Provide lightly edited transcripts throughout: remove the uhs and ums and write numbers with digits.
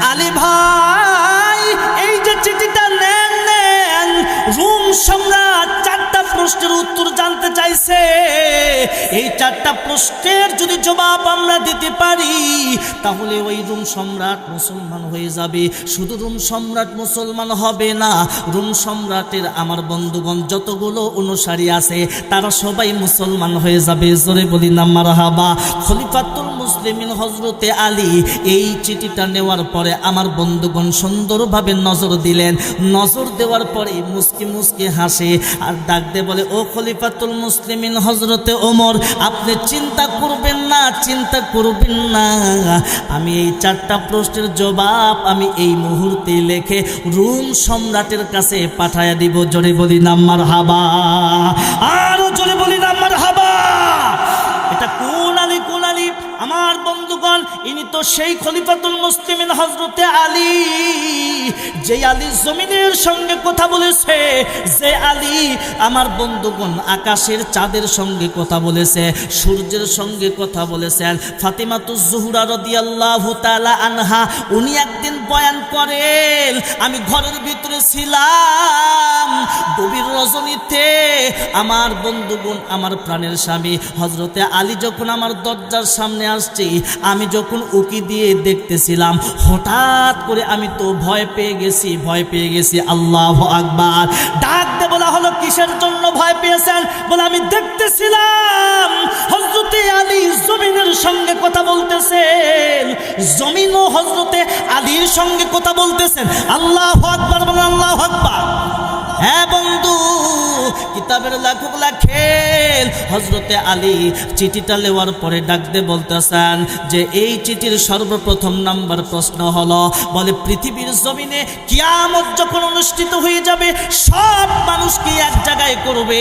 আলী ভাই এই যে চিঠিটা নেন, রোম সম্রাট 4টা প্রশ্নের উত্তর জানতে চাইছে। এই 4টা প্রশ্নের যদি জবাব আমরা দিতে পারি তাহলে ওই রোম সম্রাট মুসলমান হয়ে যাবে। শুধু রোম সম্রাট মুসলমান হবে না, রোম সম্রাটের আমার বন্ধুগণ যতগুলো অনুসারী আছে তারা সবাই মুসলমান হয়ে যাবে। জোরে বলি না মারহাবা। খলিফাতুল মুসলিমিন হযরতে আলী এই চিঠিটা নেওয়ার পরে আমার বন্ধুগণ সুন্দরভাবে নজর দিলেন। নজর দেওয়ার পরে মুস্কি মুস্কি হাসে আর ডাক দিয়ে বলে, ও খলিফাতুল মুসলিমিন হযরতে ওমর, আপনি চিন্তা করবেন না, চিন্তা করবেন না, আমি এই 4টা প্রশ্নের জবাব আমি এই মুহূর্তে লিখে রোম সম্রাটের কাছে পাঠায়া দিব। জোরে বলি না মারহাবা, আরো জোরে বলি না মারহাবা। এটা কোন আলী, কোন আলী? আমার বন্ধুগণ, ইনি তো সেই খলিফাতুল মুসলিমিন হযরতে আলী, যে আলী জমিনের সঙ্গে কথা বলেছে, যে আলী আমার বন্ধুগণ আকাশের চাঁদের সঙ্গে কথা বলেছে, সূর্যের সঙ্গে কথা বলেছেন। ফাতিমাতুজ জোহরা রাদিয়াল্লাহু তাআলা আনহা উনি একদিন বয়ান করেন, আমি ঘরের ভিতরে ছিলাম গভীর রজনীতে, আমার বন্ধুগণ আমার প্রাণের স্বামী হযরতে আলী যখন আমার দরজার সামনে আসছে, আমি যখন উকি দিয়ে দেখতেছিলাম, হঠাৎ করে আমি তো ভয় পেয়ে গেছি, ভয় পেয়ে গেছি। আল্লাহু আকবার। ডাক দিয়ে বলা হলো, কিসের জন্য ভয় পেয়েছেন? বলে আমি দেখতেছিলাম হযরতে আলী জমিনের সঙ্গে কথা বলতেছেন, জমিনও হযরতে আলীর সঙ্গে কথা বলতেছেন। আল্লাহু আকবার বলে আল্লাহু আকবার। হ্যাঁ বন্ধু, কিতাবের লেখক লেখেন হযরতে আলী চিঠিটা নেওয়ার পরে ডাক দিয়ে বলতেছেন যে এই চিঠির সর্বপ্রথম নাম্বার প্রশ্ন হলো, বলে পৃথিবীর জমিনে কিয়ামত যখন অনুষ্ঠিত হয়ে যাবে সব মানুষকে এক জায়গায় করবে,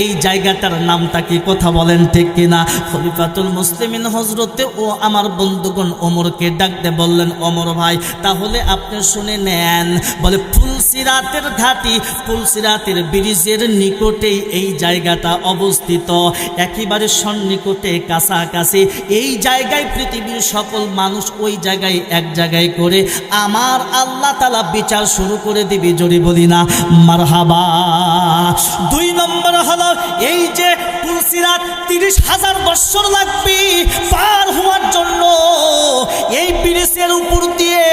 এই জায়গাটার নামটা কি? কথা বলেন ঠিক কিনা? খলিফাতুল মুসলিমিন হযরতে ও আমার বন্ধুগণ ওমরকে ডাক দিয়ে বললেন, ওমর ভাই তাহলে আপনি শুনে নেন। বলে ফুলসিরাতের ঘাটি, ফুলসিরাতের ব্রিজের নিকটেই এই জায়গাটা অবস্থিত, একেবারে সন্নিকটে কাছাকাছি। এই জায়গায় পৃথিবীর সকল মানুষ ওই জায়গায় এক জায়গায় করে আমার আল্লাহ তাআলা বিচার শুরু করে দিবে। জোরে বলি না মারহাবা। 2 নম্বর হলো, এই যে ফুলসিরাত 30,000 বছর লাগবে পার হওয়ার জন্য, এই ব্রিজের উপর দিয়ে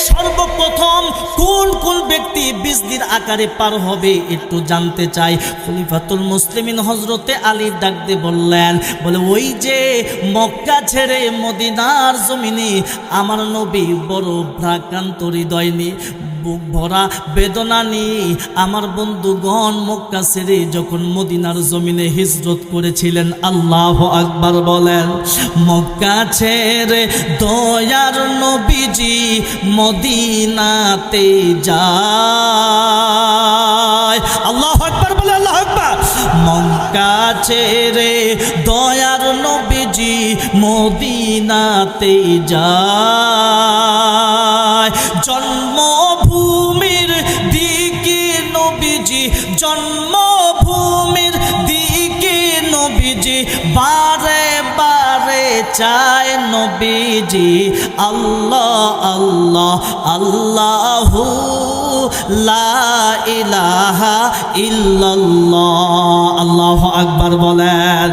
সর্বপ্রথম কোন কোন ব্যক্তি বিজলির আকারে পার হবে একটু জানতে চাই। খলিফাতুল মুসলিমিন হযরতে আলী ডাক দিয়ে বললেন, বলে ওই যে মক্কা ছেড়ে মদিনার জমিনে আমার নবী বড় ভ্রাক্রান্ত হৃদয় নিয়ে বুক ভরা বেদনা নিয়ে আমার বন্ধুগণ মক্কা ছেড়ে যখন মদিনার জমিনে হিজরত করেছিলেন। আল্লাহু আকবার বলেন। মক্কা ছেড়ে দয়ার নবীজি মদিনাতে যায়। আল্লাহু আকবার বলে আল্লাহু আকবার। মক্কা ছেড়ে দয়ার নবীজি মদিনাতে যায়, জন্মভূমির দিকে নবীজি, জন্মভূমির দিকে নবীজি বারে বারে চায় নবীজি। আল্লাহ আল্লাহ আল্লাহু লা ইলাহা ইল্লাল্লাহ। আল্লাহু আকবার বলেন।